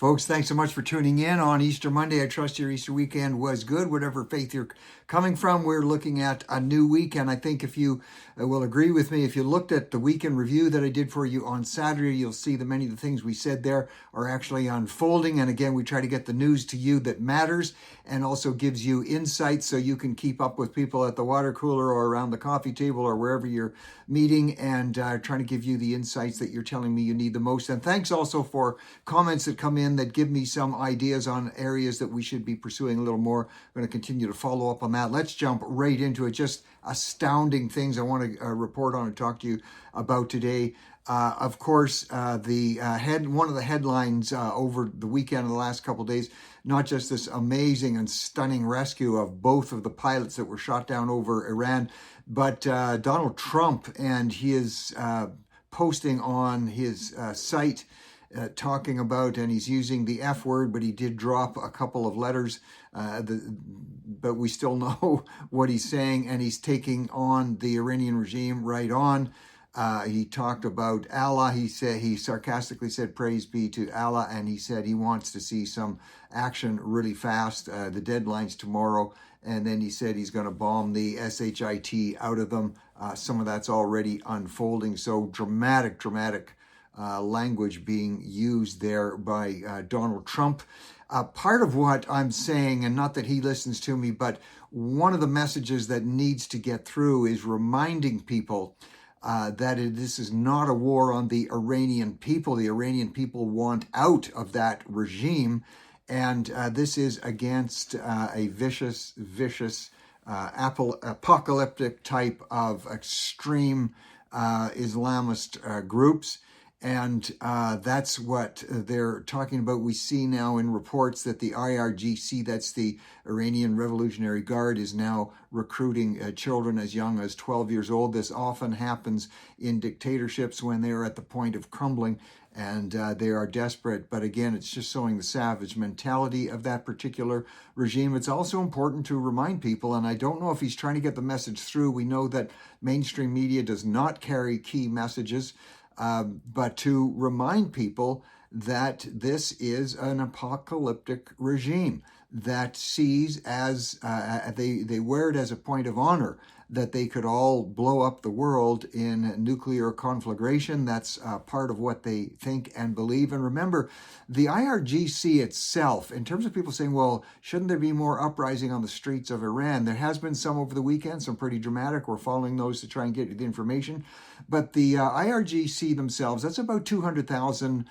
Folks, thanks so much for tuning in on Easter Monday. I trust your Easter weekend was good, whatever faith you're coming from. We're looking at a new week, and I think if you will agree with me, if you looked at the weekend review that I did for you on Saturday, you'll see that many of the things we said there are actually unfolding. And again, we try to get the news to you that matters and also gives you insights so you can keep up with people at the water cooler or around the coffee table or wherever you're meeting, and trying to give you the insights that you're telling me you need the most. And thanks also for comments that come in that give me some ideas on areas that we should be pursuing a little more. I'm going to continue to follow up on that. Let's jump right into it. Just astounding things I want to report on and talk to you about today. Of course, one of the headlines over the weekend and the last couple of days, not just this amazing and stunning rescue of both of the pilots that were shot down over Iran, but Donald Trump and his posting on his site talking about, and he's using the F word, but he did drop a couple of letters, but we still know what he's saying, and he's taking on the Iranian regime right on. He talked about Allah. He sarcastically said, "Praise be to Allah," and he said he wants to see some action really fast. The deadline's tomorrow, and then he said he's going to bomb the shit out of them. Some of that's already unfolding. So dramatic language being used there by Donald Trump. Part of what I'm saying, and not that he listens to me, but one of the messages that needs to get through is reminding people that this is not a war on the Iranian people. The Iranian people want out of that regime, and this is against a vicious, apocalyptic type of extreme Islamist groups. And that's what they're talking about. We see now in reports that the IRGC, that's the Iranian Revolutionary Guard, is now recruiting children as young as 12 years old. This often happens in dictatorships when they're at the point of crumbling and they are desperate. But again, it's just showing the savage mentality of that particular regime. It's also important to remind people, and I don't know if he's trying to get the message through. We know that mainstream media does not carry key messages. But to remind people that this is an apocalyptic regime that sees as, they wear it as a point of honor that they could all blow up the world in nuclear conflagration. That's part of what they think and believe. And remember, the IRGC itself, in terms of people saying, well, shouldn't there be more uprising on the streets of Iran? There has been some over the weekend, some pretty dramatic. We're following those to try and get you the information. But the IRGC themselves, that's about 200,000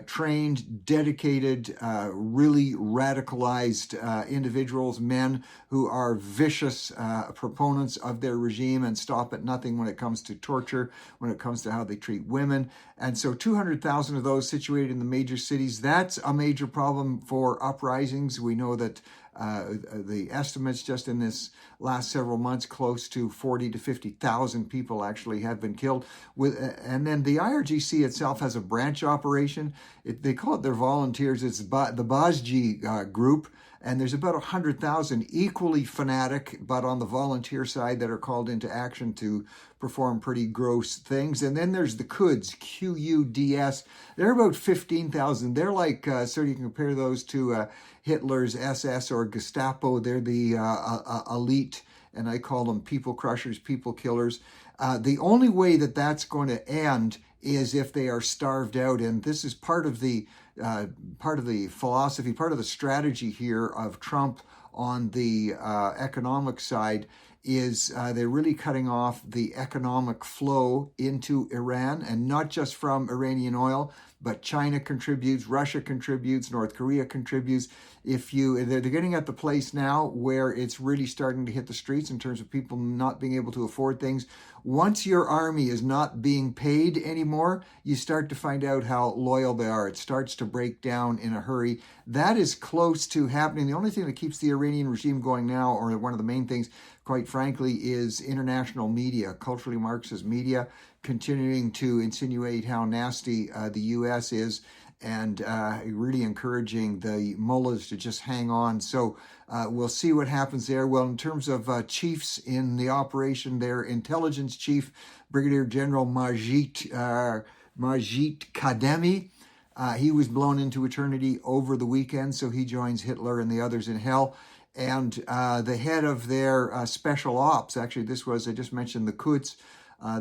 trained, dedicated, really radicalized individuals, men who are vicious proponents of their regime and stop at nothing when it comes to torture, when it comes to how they treat women. And so 200,000 of those situated in the major cities, that's a major problem for uprisings. We know that the estimates just in this last several months, close to 40 to 50,000 people actually have been killed. And then the IRGC itself has a branch operation. They call it their volunteers. It's the Bazji group. And there's about 100,000 equally fanatic, but on the volunteer side, that are called into action to perform pretty gross things. And then there's the Quds, Quds. They're about 15,000. They're like, so you can compare those to Hitler's SS or Gestapo. They're the elite, and I call them people crushers, people killers. The only way that that's going to end is if they are starved out, and this is part of the philosophy, part of the strategy here of Trump on the economic side is they're really cutting off the economic flow into Iran, and not just from Iranian oil, but China contributes, Russia contributes, North Korea contributes. They're getting at the place now where it's really starting to hit the streets in terms of people not being able to afford things. Once your army is not being paid anymore, you start to find out how loyal they are. It starts to break down in a hurry. That is close to happening. The only thing that keeps the Iranian regime going now, or one of the main things, quite frankly, is international media, culturally Marxist media, continuing to insinuate how nasty the U.S. is, and really encouraging the mullahs to just hang on. So we'll see what happens there. Well, in terms of chiefs in the operation, their intelligence chief, Brigadier General Majid Kademi, He was blown into eternity over the weekend, so he joins Hitler and the others in hell. And the head of their special ops, actually, this was, I just mentioned the Quds,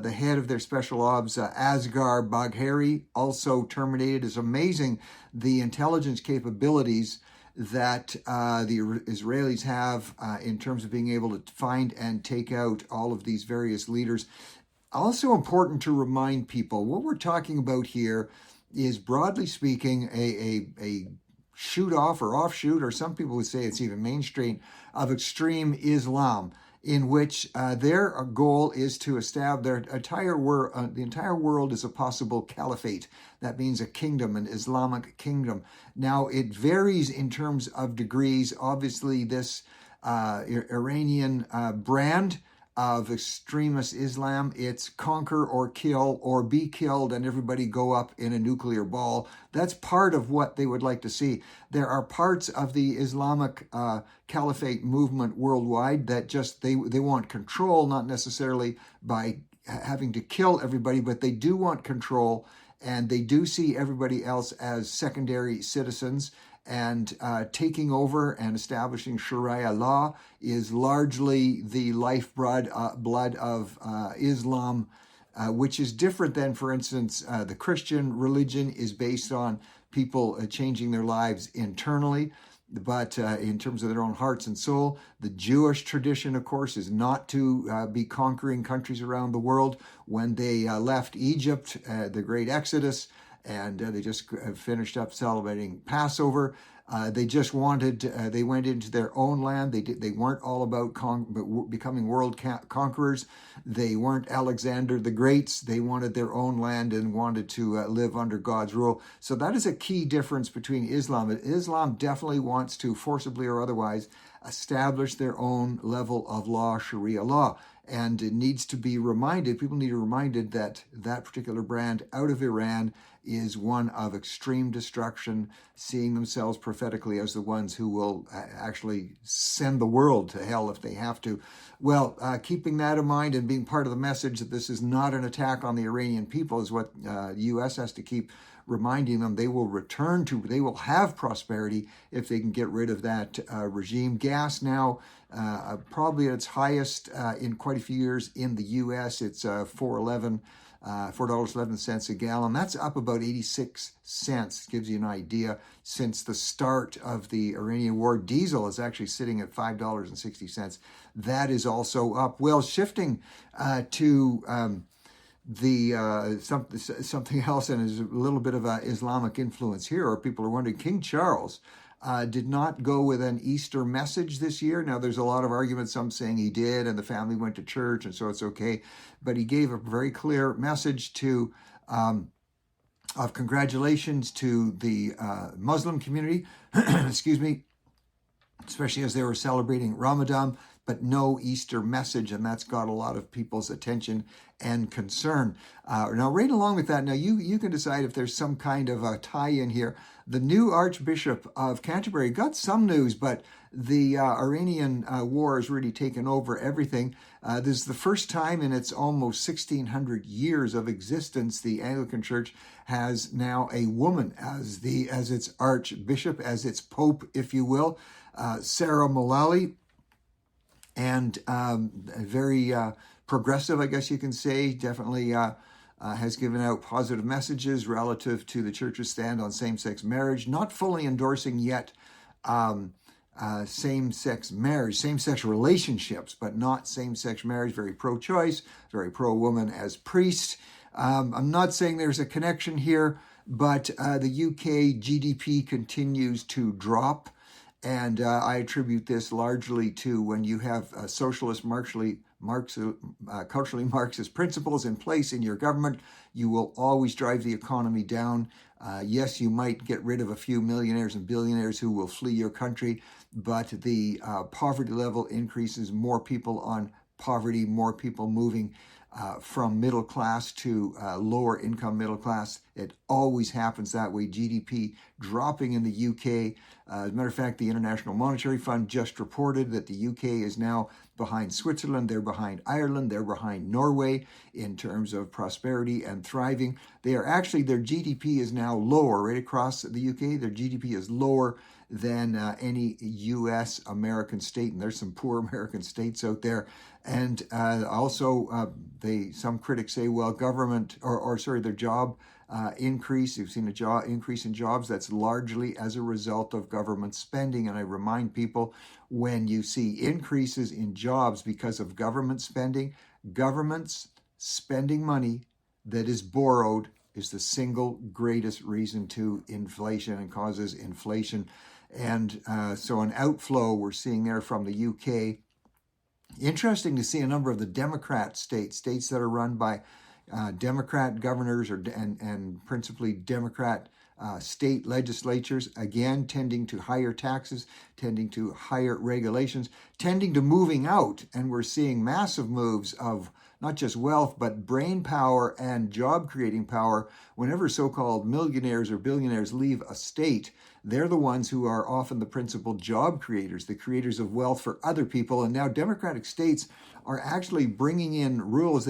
the head of their special ops, Asghar Bagheri, also terminated. It's amazing the intelligence capabilities that the Israelis have in terms of being able to find and take out all of these various leaders. Also important to remind people, what we're talking about here is, broadly speaking, a shoot off or offshoot, or some people would say it's even mainstream, of extreme Islam, in which their goal is to establish the entire world is a possible caliphate. That means a kingdom, an Islamic kingdom. Now, it varies in terms of degrees. Obviously, this Iranian brand of extremist Islam, it's conquer or kill or be killed and everybody go up in a nuclear ball. That's part of what they would like to see. There are parts of the Islamic caliphate movement worldwide that just they want control, not necessarily by having to kill everybody, but they do want control, and they do see everybody else as secondary citizens. And taking over and establishing Sharia law is largely the lifeblood of Islam, which is different than, for instance, the Christian religion is based on people changing their lives internally, but in terms of their own hearts and soul. The Jewish tradition, of course, is not to be conquering countries around the world. When they left Egypt, the Great Exodus, and they just finished up celebrating Passover. They just wanted, they went into their own land. They weren't all about becoming world conquerors. They weren't Alexander the Greats. They wanted their own land and wanted to live under God's rule. So that is a key difference between Islam. Islam definitely wants to, forcibly or otherwise, establish their own level of law, Sharia law. And it needs to be reminded, people need to be reminded that that particular brand out of Iran is one of extreme destruction, seeing themselves prophetically as the ones who will actually send the world to hell if they have to. Well, keeping that in mind and being part of the message that this is not an attack on the Iranian people is what the U.S. has to keep reminding them. They will they will have prosperity if they can get rid of that regime. Gas now, probably at its highest in quite a few years in the U.S. It's $4.11 a gallon. That's up about 86 cents. Gives you an idea. Since the start of the Iranian war, diesel is actually sitting at $5.60. That is also up. Well, shifting to something else, and is a little bit of Islamic influence here, or people are wondering, King Charles did not go with an Easter message this year. Now, there's a lot of arguments, some saying he did, and the family went to church, and so it's okay. But he gave a very clear message to of congratulations to the Muslim community, excuse me, especially as they were celebrating Ramadan, but no Easter message, and that's got a lot of people's attention and concern. Now, right along with that, now you can decide if there's some kind of a tie-in here. The new Archbishop of Canterbury got some news, but the Iranian war has really taken over everything. This is the first time in its almost 1,600 years of existence the Anglican Church has now a woman as its Archbishop, as its Pope, if you will, Sarah Mullally. And very progressive, I guess you can say, definitely has given out positive messages relative to the church's stand on same-sex marriage, not fully endorsing yet same-sex marriage, same-sex relationships, but not same-sex marriage, very pro-choice, very pro-woman as priest. I'm not saying there's a connection here, but the UK GDP continues to drop. And I attribute this largely to when you have socialist, culturally Marxist principles in place in your government, you will always drive the economy down. Yes, you might get rid of a few millionaires and billionaires who will flee your country, but the poverty level increases, more people on poverty, more people moving from middle class to lower income middle class. It always happens that way. GDP dropping in the UK. As a matter of fact, the International Monetary Fund just reported that the UK is now behind Switzerland, they're behind Ireland, they're behind Norway in terms of prosperity and thriving. They are actually, their GDP is now lower right across the UK. Their GDP is lower than any U.S. American state, and there's some poor American states out there. And also, some critics say, well, government their job increase. You've seen a increase in jobs. That's largely as a result of government spending. And I remind people, when you see increases in jobs because of government spending, governments spending money that is borrowed is the single greatest reason to inflation and causes inflation. And so an outflow we're seeing there from the UK. Interesting to see a number of the Democrat states that are run by Democrat governors and principally Democrat state legislatures, again, tending to higher taxes, tending to higher regulations, tending to moving out. And we're seeing massive moves of not just wealth, but brain power and job creating power. Whenever so-called millionaires or billionaires leave a state, they're the ones who are often the principal job creators, the creators of wealth for other people. And now Democratic states are actually bringing in rules.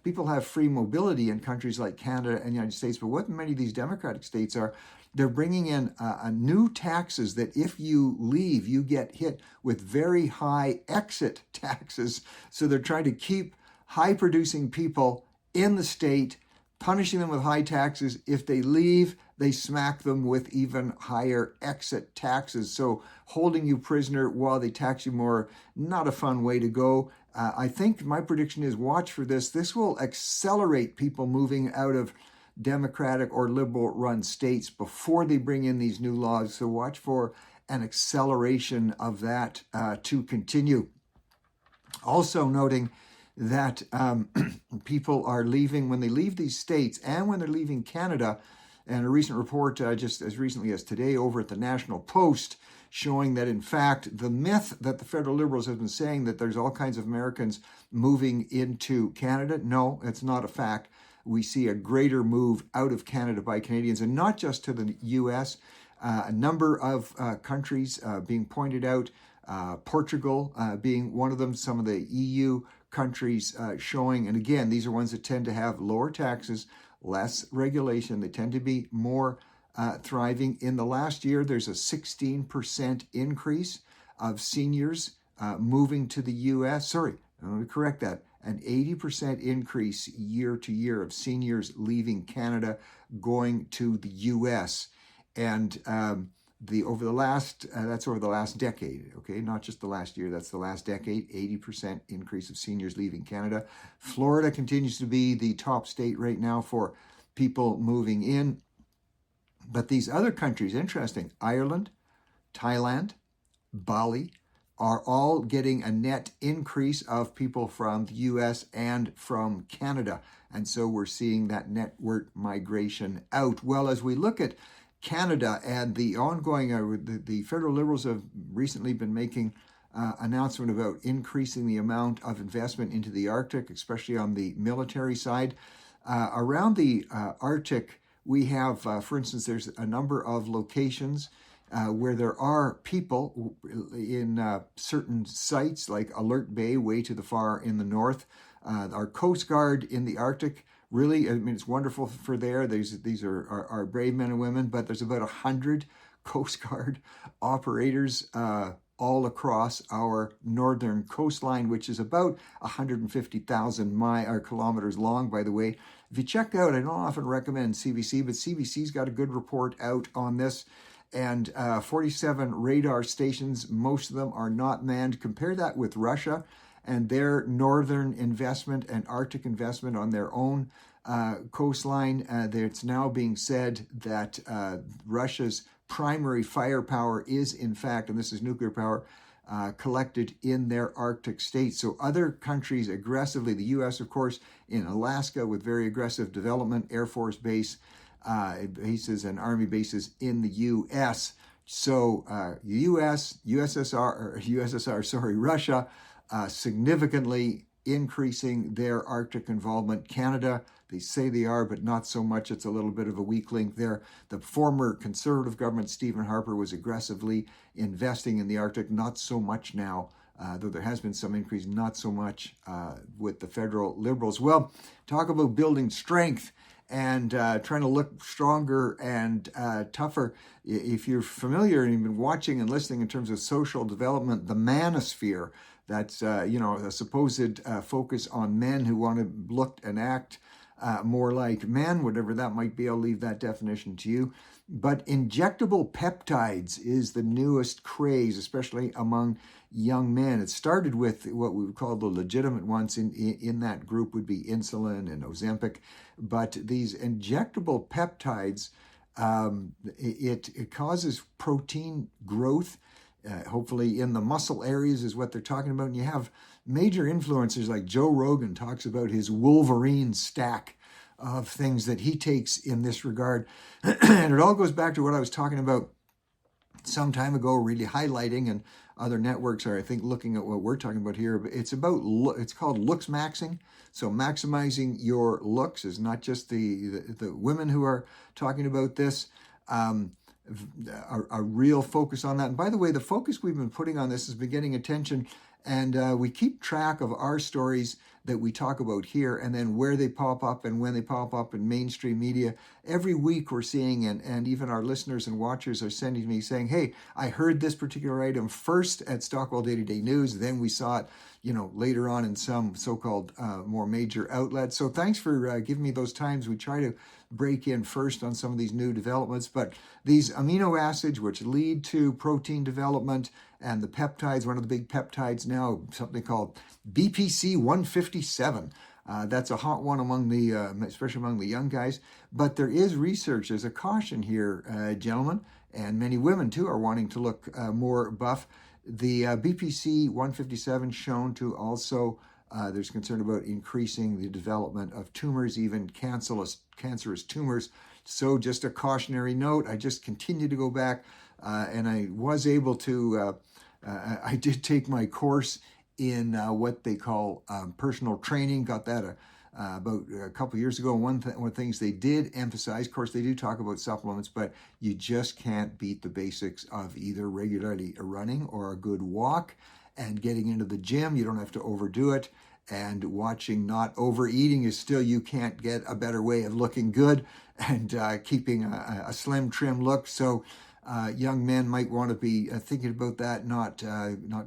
People have free mobility in countries like Canada and the United States, but what many of these Democratic states are, they're bringing in new taxes that if you leave, you get hit with very high exit taxes. So they're trying to keep high-producing people in the state, punishing them with high taxes. If they leave, they smack them with even higher exit taxes. So holding you prisoner while they tax you more, not a fun way to go. I think my prediction is, watch for this. This will accelerate people moving out of Democratic or liberal-run states before they bring in these new laws. So watch for an acceleration of that to continue. Also noting that people are leaving, when they leave these states and when they're leaving Canada, and a recent report just as recently as today over at the National Post showing that, in fact, the myth that the federal Liberals have been saying that there's all kinds of Americans moving into Canada, no, it's not a fact. We see a greater move out of Canada by Canadians, and not just to the U.S., a number of countries being pointed out, Portugal being one of them, some of the EU countries showing, and again, these are ones that tend to have lower taxes, less regulation. They tend to be more thriving. In the last year, there's a 16% increase of seniors moving to the U.S. Sorry, I'm going to correct that. An 80% increase year to year of seniors leaving Canada, going to the U.S. And over the last decade, okay, not just the last year, that's the last decade, 80% increase of seniors leaving Canada. Florida continues to be the top state right now for people moving in. But these other countries, interesting, Ireland, Thailand, Bali, are all getting a net increase of people from the U.S. and from Canada. And so we're seeing that network migration out. Well, as we look at Canada and the ongoing, the federal Liberals have recently been making announcement about increasing the amount of investment into the Arctic, especially on the military side. Around the Arctic, we have, for instance, there's a number of locations where there are people in certain sites, like Alert Bay, way to the far in the north. Our Coast Guard in the Arctic, really, I mean, it's wonderful for there. These are our brave men and women, but there's about 100 Coast Guard operators all across our northern coastline, which is about 150,000 kilometers long, by the way. If you check out, I don't often recommend CBC, but CBC's got a good report out on this. And 47 radar stations, most of them are not manned. Compare that with Russia and their northern investment and Arctic investment on their own coastline. It's now being said that Russia's primary firepower is, in fact, and this is nuclear power, collected in their Arctic states. So other countries aggressively, the U.S., of course, in Alaska with very aggressive development, Air Force bases and Army bases in the U.S. So Russia significantly increasing their Arctic involvement. Canada, they say they are, but not so much. It's a little bit of a weak link there. The former Conservative government, Stephen Harper, was aggressively investing in the Arctic, not so much now. Though there has been some increase, not so much with the federal Liberals. Well, talk about building strength and trying to look stronger and tougher. If you're familiar and you've been watching and listening in terms of social development, the manosphere, that's a supposed focus on men who want to look and act more like men, whatever that might be. I'll leave that definition to you. But injectable peptides is the newest craze, especially among young men. It started with what we would call the legitimate ones. In that group would be insulin and Ozempic. But these injectable peptides, it causes protein growth, hopefully in the muscle areas is what they're talking about. And you have major influencers like Joe Rogan talks about his Wolverine stack of things that he takes in this regard. And it all goes back to what I was talking about some time ago, really highlighting, and other networks are, I think, looking at what we're talking about here. But it's called looks maxing. So maximizing your looks is not just the women who are talking about this. A real focus on that. And by the way, the focus we've been putting on this has been getting attention, and we keep track of our stories that we talk about here, and then where they pop up and when they pop up in mainstream media. Every week we're seeing, and even our listeners and watchers are sending me saying, hey, I heard this particular item first at Stockwell Day-to-Day News, then we saw it later on in some so-called more major outlets. So thanks for giving me those times. We try to break in first on some of these new developments, but these amino acids which lead to protein development, and the peptides, one of the big peptides now, something called BPC 157. That's a hot one among the, especially among the young guys. But there is research, there's a caution here, gentlemen, and many women too are wanting to look more buff. The BPC 157 shown to also, there's concern about increasing the development of tumors, even cancerous tumors. So just a cautionary note. I just continue to go back, and I was able to, I did take my course in what they call personal training, got that about a couple years ago. One of the things they did emphasize, of course, they do talk about supplements, but you just can't beat the basics of either regularly running or a good walk and getting into the gym. You don't have to overdo it. And watching, not overeating, is still, you can't get a better way of looking good and keeping a slim, trim look. So young men might want to be thinking about that, not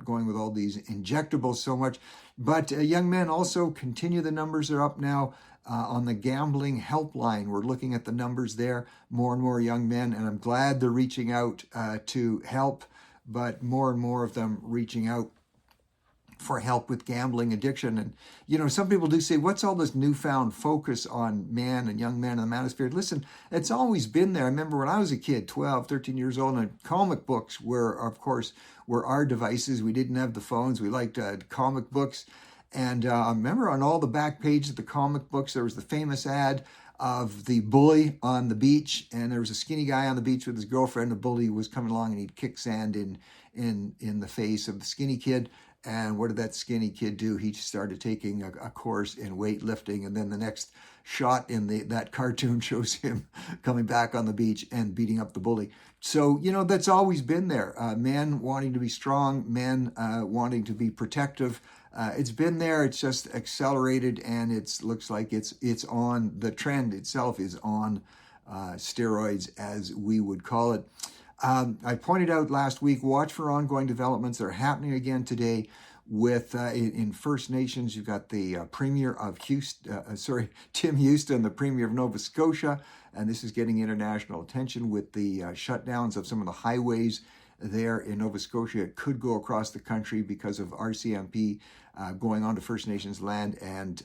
going with all these injectables so much. But young men also continue. The numbers are up now on the gambling helpline. We're looking at the numbers there. More and more young men, and I'm glad they're reaching out to help, but more and more of them reaching out for help with gambling addiction. And, some people do say, what's all this newfound focus on men and young men in the manosphere? Listen, it's always been there. I remember when I was a kid, 12, 13 years old, and comic books were our devices. We didn't have the phones. We liked comic books. And I remember on all the back pages of the comic books, there was the famous ad of the bully on the beach, and there was a skinny guy on the beach with his girlfriend. The bully was coming along, and he'd kick sand in the face of the skinny kid. And what did that skinny kid do? He started taking a course in weightlifting, and then the next shot in that cartoon shows him coming back on the beach and beating up the bully. So, that's always been there. Men wanting to be strong, men wanting to be protective. It's been there. It's just accelerated, and it looks like it's on. The trend itself is on steroids, as we would call it. I pointed out last week, watch for ongoing developments that are happening again today with in First Nations. You've got the Premier of Tim Houston, the Premier of Nova Scotia, and this is getting international attention with the shutdowns of some of the highways there in Nova Scotia. It could go across the country because of RCMP going onto First Nations land and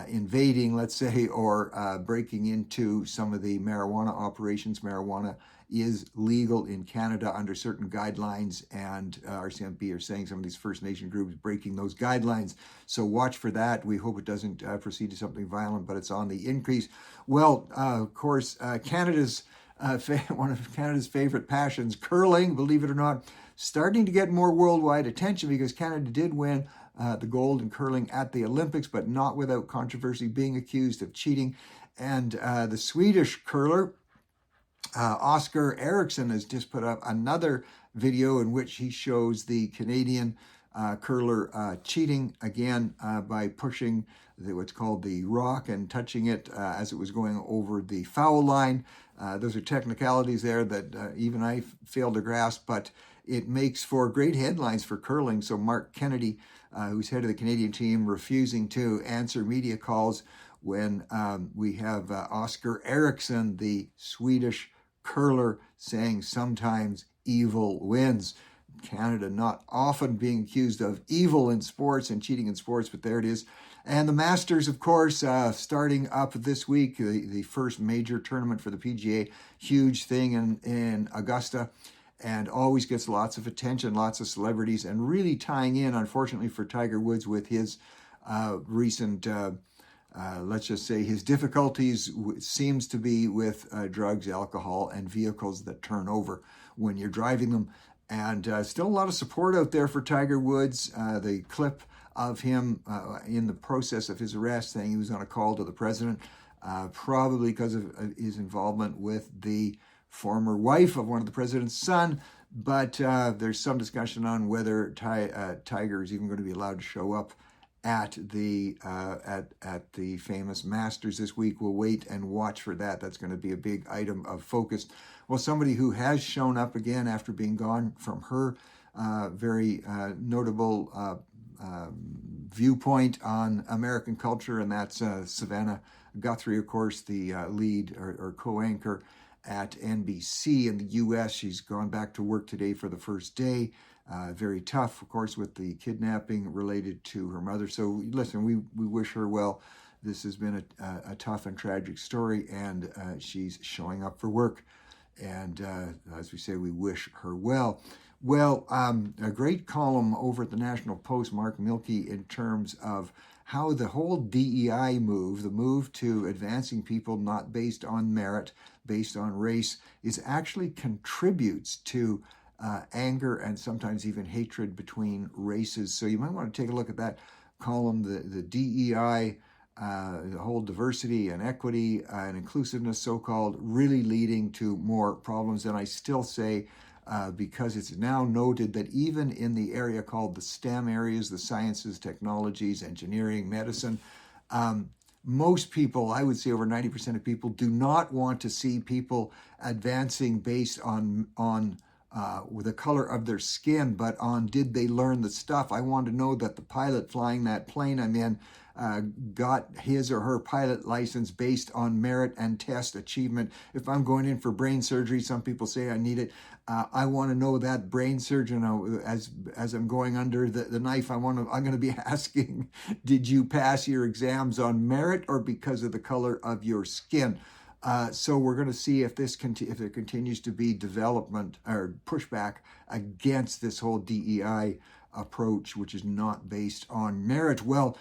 invading, let's say, or breaking into some of the marijuana operations. Marijuana is legal in Canada under certain guidelines, and RCMP are saying some of these First Nation groups breaking those guidelines. So watch for that. We hope it doesn't proceed to something violent, but it's on the increase. Well, of course, Canada's one of Canada's favorite passions, curling, believe it or not, starting to get more worldwide attention because Canada did win the gold in curling at the Olympics, but not without controversy, being accused of cheating. And the Swedish curler, Oscar Eriksson, has just put up another video in which he shows the Canadian curler cheating again by pushing what's called the rock and touching it as it was going over the foul line. Those are technicalities there that even I failed to grasp, but it makes for great headlines for curling. So Mark Kennedy, who's head of the Canadian team, refusing to answer media calls when we have Oscar Eriksson, the Swedish curler, saying sometimes evil wins. Canada not often being accused of evil in sports and cheating in sports, but there it is. And the Masters, of course, starting up this week, the first major tournament for the PGA, huge thing in Augusta, and always gets lots of attention, lots of celebrities, and really tying in, unfortunately for Tiger Woods, with his recent, let's just say, his difficulties seems to be with drugs, alcohol, and vehicles that turn over when you're driving them. And still a lot of support out there for Tiger Woods. The clip of him in the process of his arrest saying he was on a call to the president, probably because of his involvement with the former wife of one of the president's son. But there's some discussion on whether Tiger is even going to be allowed to show up at the famous Masters this week. We'll wait and watch for that. That's going to be a big item of focus. Well, somebody who has shown up again after being gone from her very notable viewpoint on American culture, and that's Savannah Guthrie, of course, the lead or co-anchor at NBC in the U.S. She's gone back to work today for the first day. Very tough, of course, with the kidnapping related to her mother. So listen, we wish her well. This has been a tough and tragic story, and she's showing up for work. And as we say, we wish her well. Well, a great column over at the National Post, Mark Milke, in terms of how the whole DEI move, the move to advancing people not based on merit, based on race, is actually contributes to anger and sometimes even hatred between races. So you might want to take a look at that column, the DEI, the whole diversity and equity and inclusiveness, so-called, really leading to more problems. And I still say, because it's now noted that even in the area called the STEM areas, the sciences, technologies, engineering, medicine, most people, I would say over 90% of people, do not want to see people advancing based on the color of their skin, but on did they learn the stuff. I want to know that the pilot flying that plane I'm in got his or her pilot license based on merit and test achievement. If I'm going in for brain surgery, some people say I need it. I want to know that brain surgeon, as I'm going under the knife, I'm going to be asking, did you pass your exams on merit or because of the color of your skin? So we're going to see if there continues to be development or pushback against this whole DEI approach, which is not based on merit. Well,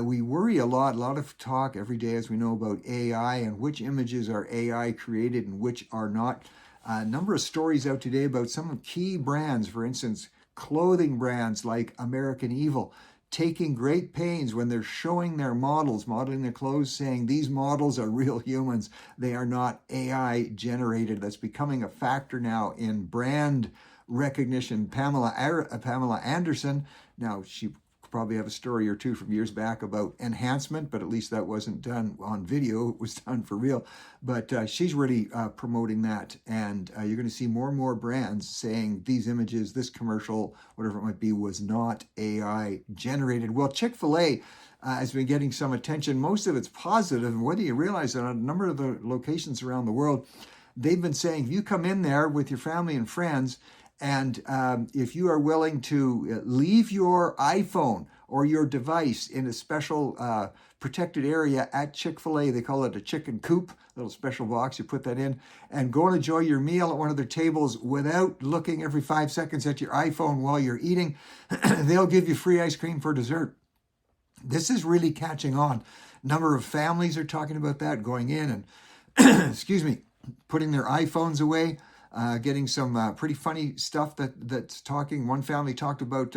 we worry a lot of talk every day, as we know, about AI and which images are AI created and which are not. A number of stories out today about some key brands, for instance, clothing brands like American Eagle, taking great pains when they're showing their models, modeling their clothes, saying these models are real humans. They are not AI generated. That's becoming a factor now in brand recognition. Pamela Anderson, now she probably have a story or two from years back about enhancement, but at least that wasn't done on video. It was done for real. But she's really promoting that. And you're going to see more and more brands saying these images, this commercial, whatever it might be, was not AI generated. Well, Chick-fil-A has been getting some attention. Most of it's positive. And whether you realize that on a number of the locations around the world, they've been saying, if you come in there with your family and friends, and if you are willing to leave your iPhone or your device in a special protected area at Chick-fil-A, they call it a chicken coop, little special box, you put that in, and go and enjoy your meal at one of their tables without looking every 5 seconds at your iPhone while you're eating, they'll give you free ice cream for dessert. This is really catching on. A number of families are talking about that, going in and, excuse me, putting their iPhones away. getting some pretty funny stuff that's talking. One family talked about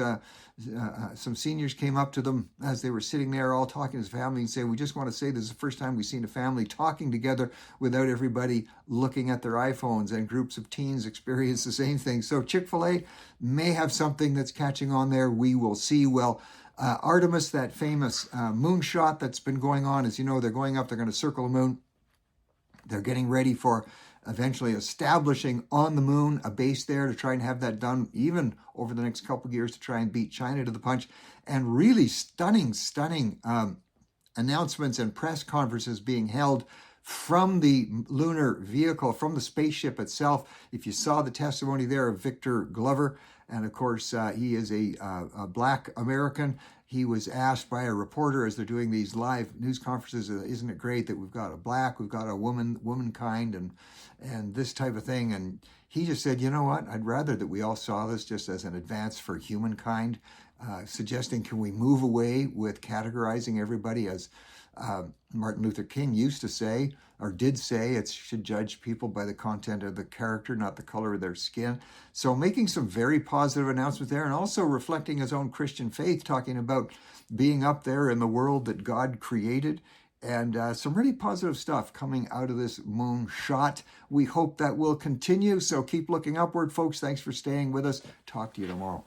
some seniors came up to them as they were sitting there all talking as a family and say, we just want to say this is the first time we've seen a family talking together without everybody looking at their iPhones, and groups of teens experience the same thing. So Chick-fil-A may have something that's catching on there. We will see. Well, Artemis, that famous moonshot that's been going on, as you know, they're going up, they're going to circle the moon. They're getting ready for eventually establishing on the moon a base there to try and have that done even over the next couple of years to try and beat China to the punch. And really stunning announcements and press conferences being held from the lunar vehicle, from the spaceship itself. If you saw the testimony there of Victor Glover, and of course he is a Black American. He was asked by a reporter as they're doing these live news conferences, isn't it great that we've got a black, we've got a womankind, and this type of thing. And he just said, you know what, I'd rather that we all saw this just as an advance for humankind, suggesting, can we move away with categorizing everybody as Martin Luther King used to say, or did say, it should judge people by the content of the character, not the color of their skin. So making some very positive announcements there, and also reflecting his own Christian faith, talking about being up there in the world that God created, and some really positive stuff coming out of this moon shot. We hope that will continue, so keep looking upward, folks. Thanks for staying with us. Talk to you tomorrow.